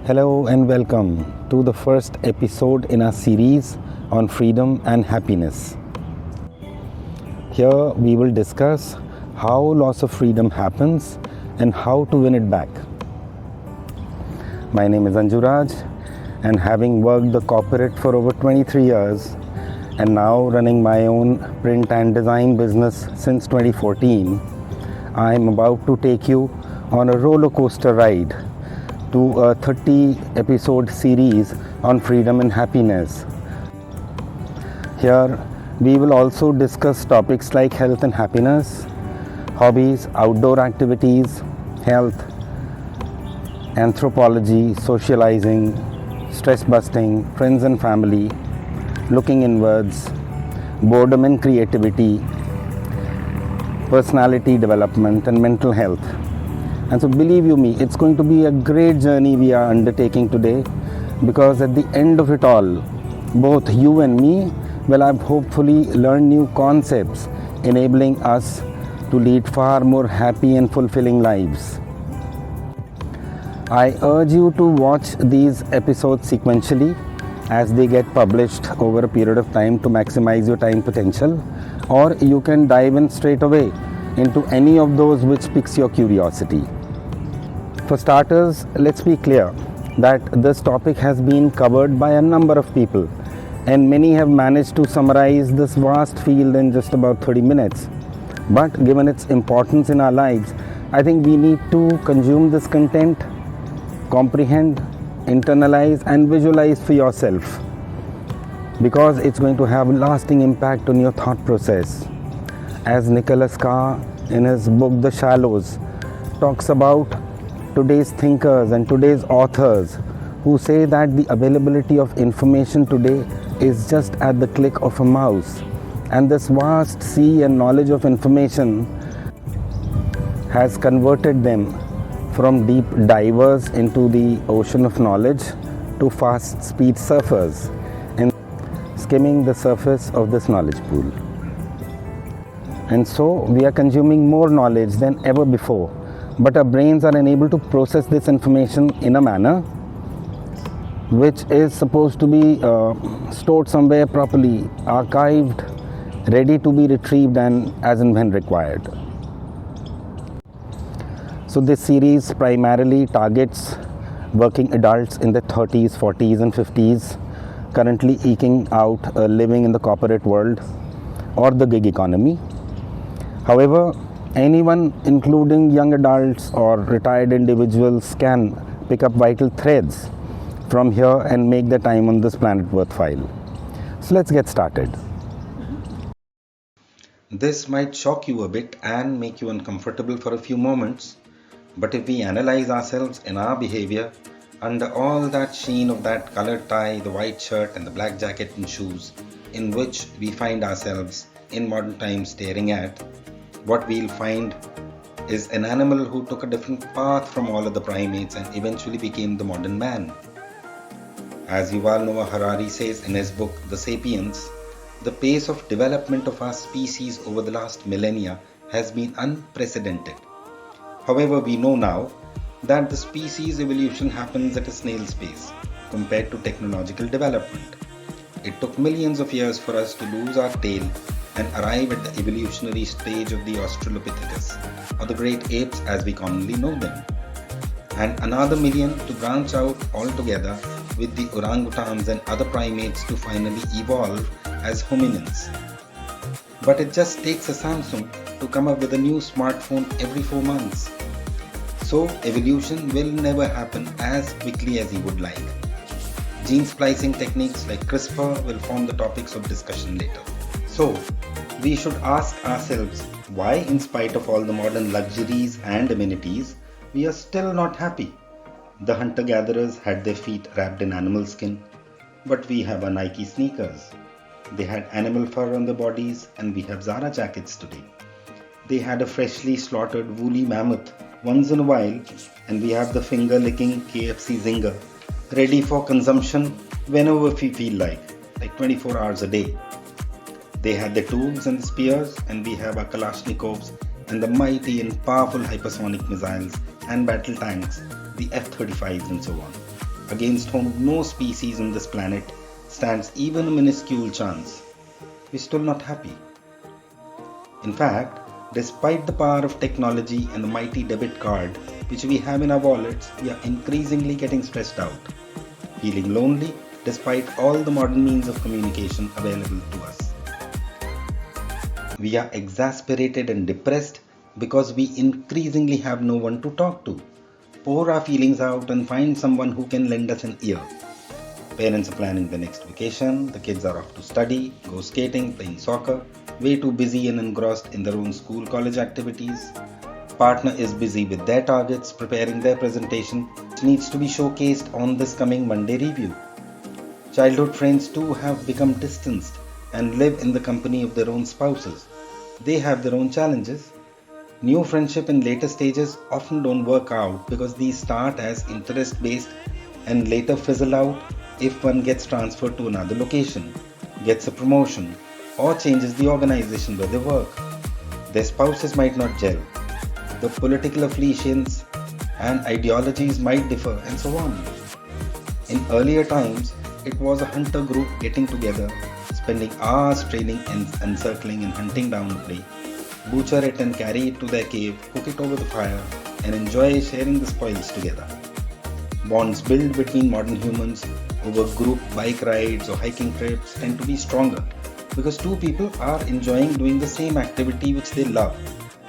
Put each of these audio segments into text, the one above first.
Hello and welcome to the first episode in our series on freedom and happiness. Here we will discuss how loss of freedom happens and how to win it back. My name is Anjuraj, and having worked the corporate for over 23 years and now running my own print and design business since 2014, I am about to take you on a roller coaster ride to a 30 episode series on freedom and happiness. Here we will also discuss topics like health and happiness, hobbies, outdoor activities, health, anthropology, socializing, stress busting, friends and family, looking inwards, boredom and creativity, personality development and mental health. And so believe you me, it's going to be a great journey we are undertaking today, because at the end of it all, both you and me will have hopefully learned new concepts enabling us to lead far more happy and fulfilling lives. I urge you to watch these episodes sequentially as they get published over a period of time to maximize your time potential, or you can dive in straight away into any of those which piques your curiosity. For starters, let's be clear that this topic has been covered by a number of people, and many have managed to summarize this vast field in just about 30 minutes. But given its importance in our lives, I think we need to consume this content, comprehend, internalize and visualize for yourself, because it's going to have a lasting impact on your thought process. As Nicholas Carr in his book The Shallows talks about today's thinkers and today's authors who say that the availability of information today is just at the click of a mouse, and this vast sea and knowledge of information has converted them from deep divers into the ocean of knowledge to fast speed surfers and skimming the surface of this knowledge pool. And so we are consuming more knowledge than ever before, but our brains are unable to process this information in a manner which is supposed to be stored somewhere properly, archived, ready to be retrieved and as and when required. So this series primarily targets working adults in their 30s, 40s and 50s, currently eking out a living in the corporate world or the gig economy. However, anyone, including young adults or retired individuals, can pick up vital threads from here and make their time on this planet worthwhile. So let's get started. This might shock you a bit and make you uncomfortable for a few moments, but if we analyze ourselves and our behavior under all that sheen of that colored tie, the white shirt and the black jacket and shoes in which we find ourselves in modern times staring at, what we'll find is an animal who took a different path from all other primates and eventually became the modern man. As Yuval Noah Harari says in his book The Sapiens, the pace of development of our species over the last millennia has been unprecedented. However, we know now that the species evolution happens at a snail's pace compared to technological development. It took millions of years for us to lose our tail and arrive at the evolutionary stage of the Australopithecus, or the great apes as we commonly know them, and another million to branch out altogether with the orangutans and other primates to finally evolve as hominins. But it just takes a Samsung to come up with a new smartphone every 4 months. So evolution will never happen as quickly as you would like. Gene splicing techniques like CRISPR will form the topics of discussion later. So we should ask ourselves why, in spite of all the modern luxuries and amenities, we are still not happy. The hunter-gatherers had their feet wrapped in animal skin, but we have our Nike sneakers. They had animal fur on their bodies, and we have Zara jackets today. They had a freshly slaughtered woolly mammoth once in a while, and we have the finger-licking KFC zinger, ready for consumption whenever we feel like 24 hours a day. They had the tools and the spears, and we have our Kalashnikovs and the mighty and powerful hypersonic missiles and battle tanks, the F-35s and so on. against whom no species on this planet stands even a minuscule chance. We're still not happy. In fact, despite the power of technology and the mighty debit card which we have in our wallets, we are increasingly getting stressed out, feeling lonely despite all the modern means of communication available to us. We are exasperated and depressed because we increasingly have no one to talk to, pour our feelings out and find someone who can lend us an ear. Parents are planning the next vacation, the kids are off to study, go skating, playing soccer, way too busy and engrossed in their own school college activities. Partner is busy with their targets, preparing their presentation, which needs to be showcased on this coming Monday review. Childhood friends too have become distanced and live in the company of their own spouses. They have their own challenges. New friendship in later stages often don't work out because these start as interest based and later fizzle out if one gets transferred to another location, gets a promotion, or changes the organization where they work. Their spouses might not gel. The political affiliations and ideologies might differ, and so on. In earlier times, it was a hunter group getting together, spending hours training and encircling and hunting down a prey, butcher it and carry it to their cave, cook it over the fire, and enjoy sharing the spoils together. Bonds built between modern humans over group bike rides or hiking trips tend to be stronger because two people are enjoying doing the same activity which they love,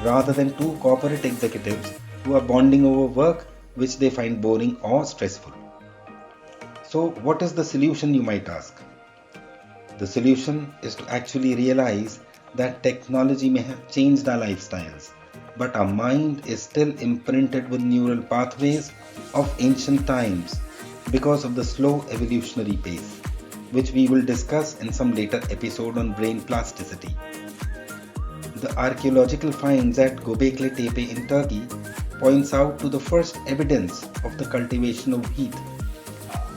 rather than two corporate executives who are bonding over work which they find boring or stressful. So, what is the solution, you might ask? The solution is to actually realize that technology may have changed our lifestyles, but our mind is still imprinted with neural pathways of ancient times because of the slow evolutionary pace, which we will discuss in some later episode on brain plasticity. The archaeological finds at Göbekli Tepe in Turkey points out to the first evidence of the cultivation of wheat.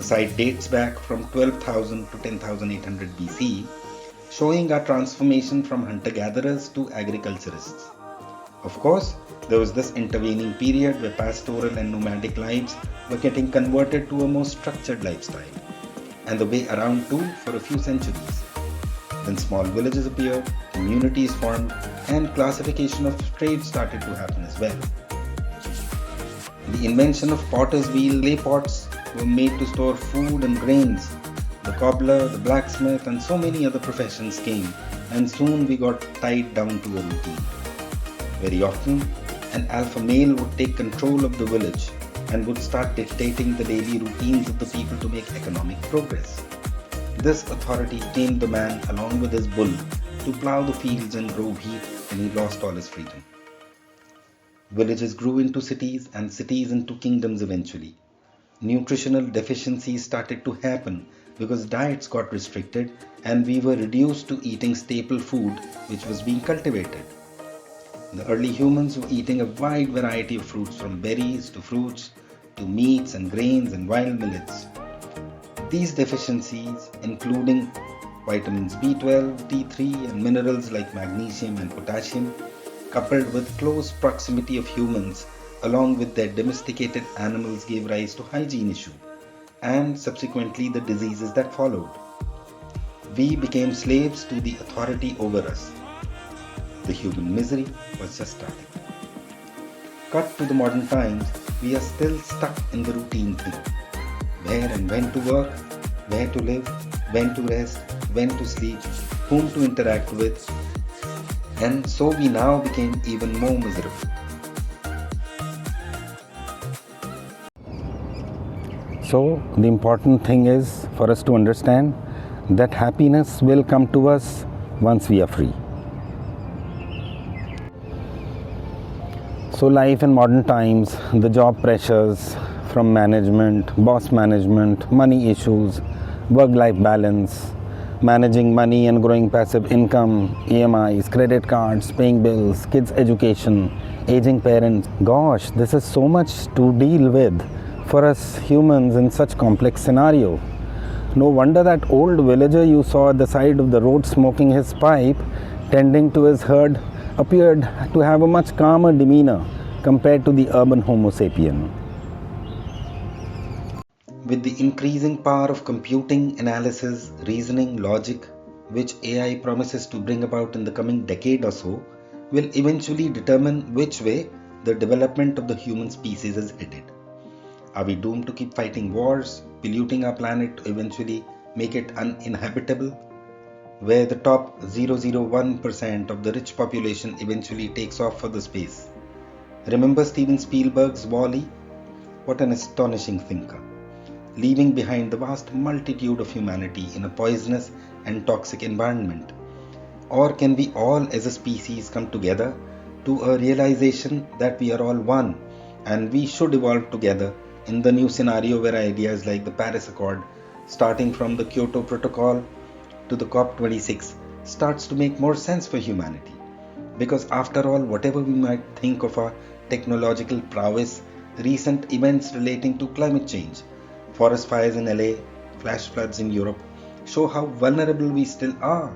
The site dates back from 12,000 to 10,800 BC, showing our transformation from hunter-gatherers to agriculturists. Of course, there was this intervening period where pastoral and nomadic lives were getting converted to a more structured lifestyle, and the way around too for a few centuries. Then small villages appeared, communities formed, and classification of trade started to happen as well. The invention of potter's wheel clay pots were made to store food and grains. The cobbler, the blacksmith, and so many other professions came, and soon we got tied down to a routine. Very often, an alpha male would take control of the village and would start dictating the daily routines of the people to make economic progress. This authority tamed the man along with his bull to plow the fields and grow wheat, and he lost all his freedom. Villages grew into cities and cities into kingdoms eventually. Nutritional deficiencies started to happen because diets got restricted and we were reduced to eating staple food which was being cultivated. The early humans were eating a wide variety of fruits, from berries to fruits to meats and grains and wild millets. These deficiencies, including vitamins B12, D3 and minerals like magnesium and potassium, coupled with close proximity of humans along with their domesticated animals, gave rise to hygiene issue and subsequently the diseases that followed. We became slaves to the authority over us. The human misery was just starting. Cut to the modern times, we are still stuck in the routine thing. Where and when to work, where to live, when to rest, when to sleep, whom to interact with, and so we now became even more miserable. So the important thing is for us to understand that happiness will come to us once we are free. So life in modern times, the job pressures from management, boss management, money issues, work-life balance, managing money and growing passive income, EMIs, credit cards, paying bills, kids' education, aging parents. Gosh, this is so much to deal with for us humans in such complex scenario. No wonder that old villager you saw at the side of the road smoking his pipe, tending to his herd, appeared to have a much calmer demeanour compared to the urban homo sapien. With the increasing power of computing, analysis, reasoning, logic, which AI promises to bring about in the coming decade or so, will eventually determine which way the development of the human species is headed. Are we doomed to keep fighting wars, polluting our planet to eventually make it uninhabitable, where the top 0.001% of the rich population eventually takes off for the space? Remember Steven Spielberg's Wall-E? What an astonishing thinker, leaving behind the vast multitude of humanity in a poisonous and toxic environment. Or can we all as a species come together to a realization that we are all one and we should evolve together in the new scenario where ideas like the Paris Accord, starting from the Kyoto Protocol to the COP26, starts to make more sense for humanity? Because after all, whatever we might think of our technological prowess, recent events relating to climate change, forest fires in LA, flash floods in Europe, show how vulnerable we still are.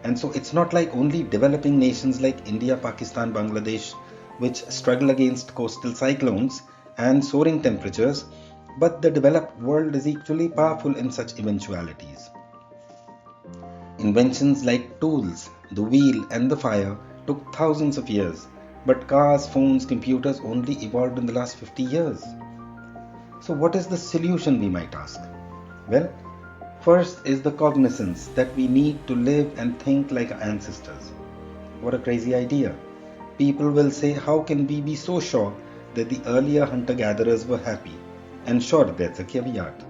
And so it's not like only developing nations like India, Pakistan, Bangladesh, which struggle against coastal cyclones and soaring temperatures, but the developed world is equally powerful in such eventualities. Inventions like tools, the wheel and the fire took thousands of years, but cars, phones, computers only evolved in the last 50 years. So what is the solution, we might ask? Well, first is the cognizance that we need to live and think like our ancestors. What a crazy idea. People will say, how can we be so sure that the earlier hunter-gatherers were happy? And sure, that's a caveat.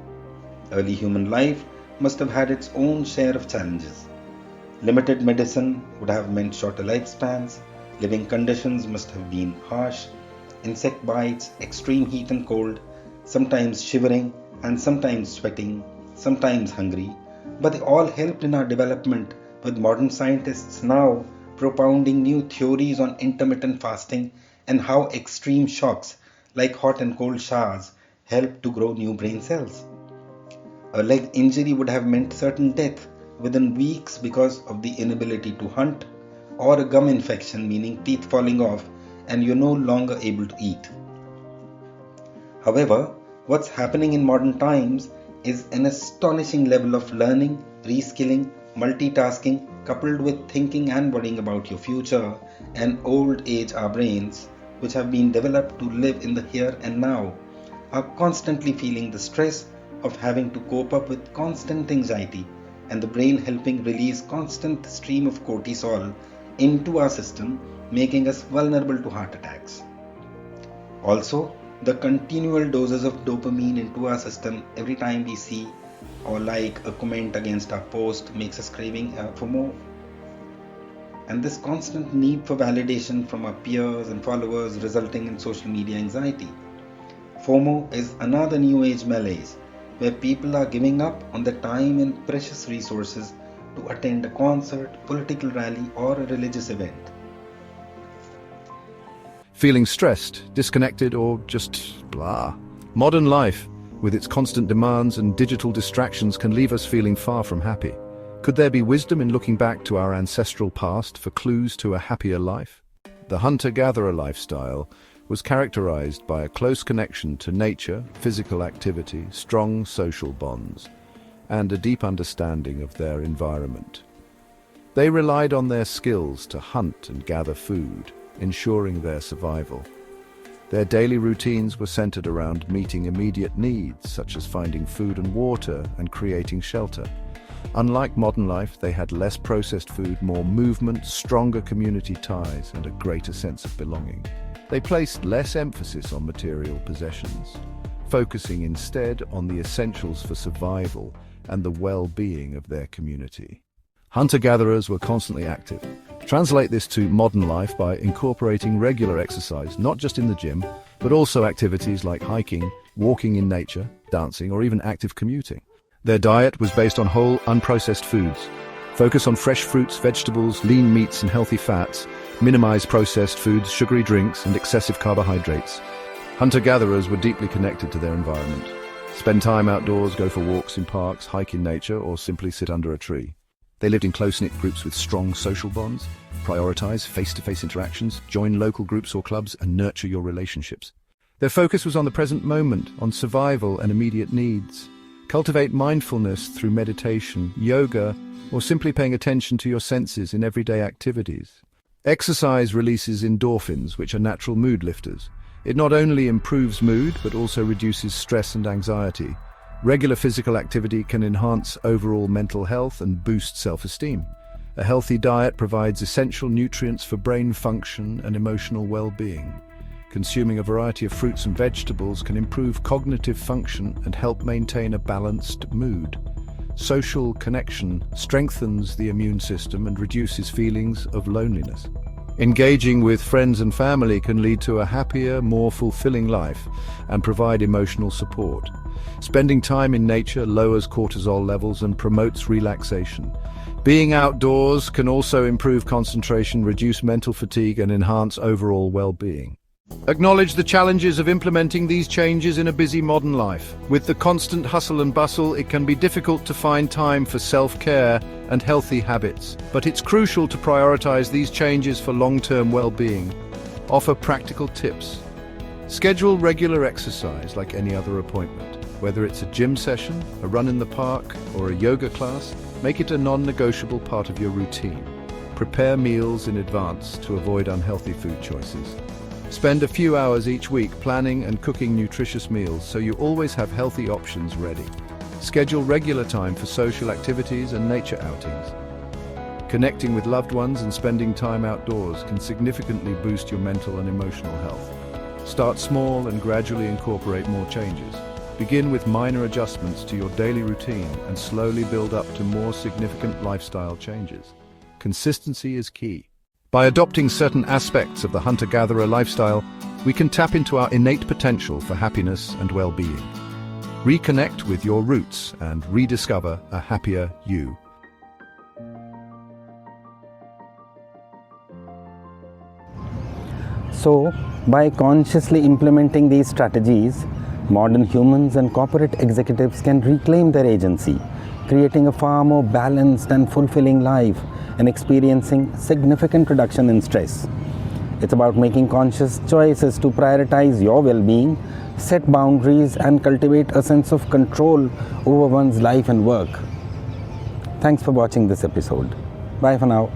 Early human life must have had its own share of challenges. Limited medicine would have meant shorter lifespans, living conditions must have been harsh, insect bites, extreme heat and cold, sometimes shivering and sometimes sweating, sometimes hungry, but they all helped in our development, with modern scientists now propounding new theories on intermittent fasting and how extreme shocks like hot and cold showers help to grow new brain cells. A leg injury would have meant certain death within weeks because of the inability to hunt, or a gum infection meaning teeth falling off and you're no longer able to eat. However, what's happening in modern times is an astonishing level of learning, reskilling, multitasking, coupled with thinking and worrying about your future and old age. Our brains, which have been developed to live in the here and now, are constantly feeling the stress of having to cope up with constant anxiety, and the brain helping release constant stream of cortisol into our system, making us vulnerable to heart attacks. Also, the continual doses of dopamine into our system every time we see or like a comment against our post makes us craving for more. And this constant need for validation from our peers and followers, resulting in social media anxiety. FOMO is another new age malaise where people are giving up on the time and precious resources to attend a concert, political rally, or a religious event. Feeling stressed, disconnected, or just blah. Modern life, with its constant demands and digital distractions, can leave us feeling far from happy. Could there be wisdom in looking back to our ancestral past for clues to a happier life? The hunter-gatherer lifestyle was characterized by a close connection to nature, physical activity, strong social bonds, and a deep understanding of their environment. They relied on their skills to hunt and gather food, ensuring their survival. Their daily routines were centered around meeting immediate needs, such as finding food and water and creating shelter. Unlike modern life, they had less processed food, more movement, stronger community ties, and a greater sense of belonging. They placed less emphasis on material possessions, focusing instead on the essentials for survival and the well-being of their community. Hunter-gatherers were constantly active. Translate this to modern life by incorporating regular exercise, not just in the gym, but also activities like hiking, walking in nature, dancing, or even active commuting. Their diet was based on whole, unprocessed foods. Focus on fresh fruits, vegetables, lean meats, and healthy fats. Minimize processed foods, sugary drinks, and excessive carbohydrates. Hunter-gatherers were deeply connected to their environment. Spend time outdoors, go for walks in parks, hike in nature, or simply sit under a tree. They lived in close-knit groups with strong social bonds. Prioritize face-to-face interactions, join local groups or clubs, and nurture your relationships. Their focus was on the present moment, on survival and immediate needs. Cultivate mindfulness through meditation, yoga, or simply paying attention to your senses in everyday activities. Exercise releases endorphins, which are natural mood lifters. It not only improves mood, but also reduces stress and anxiety. Regular physical activity can enhance overall mental health and boost self-esteem. A healthy diet provides essential nutrients for brain function and emotional well-being. Consuming a variety of fruits and vegetables can improve cognitive function and help maintain a balanced mood. Social connection strengthens the immune system and reduces feelings of loneliness. Engaging with friends and family can lead to a happier, more fulfilling life and provide emotional support. Spending time in nature lowers cortisol levels and promotes relaxation. Being outdoors can also improve concentration, reduce mental fatigue, and enhance overall well-being. Acknowledge the challenges of implementing these changes in a busy modern life. With the constant hustle and bustle, it can be difficult to find time for self-care and healthy habits. But it's crucial to prioritize these changes for long-term well-being. Offer practical tips. Schedule regular exercise like any other appointment. Whether it's a gym session, a run in the park, or a yoga class, make it a non-negotiable part of your routine. Prepare meals in advance to avoid unhealthy food choices. Spend a few hours each week planning and cooking nutritious meals so you always have healthy options ready. Schedule regular time for social activities and nature outings. Connecting with loved ones and spending time outdoors can significantly boost your mental and emotional health. Start small and gradually incorporate more changes. Begin with minor adjustments to your daily routine and slowly build up to more significant lifestyle changes. Consistency is key. By adopting certain aspects of the hunter-gatherer lifestyle, we can tap into our innate potential for happiness and well-being. Reconnect with your roots and rediscover a happier you. So, by consciously implementing these strategies, modern humans and corporate executives can reclaim their agency, creating a far more balanced and fulfilling life and experiencing significant reduction in stress. It's about making conscious choices to prioritize your well-being, set boundaries, and cultivate a sense of control over one's life and work. Thanks for watching this episode. Bye for now.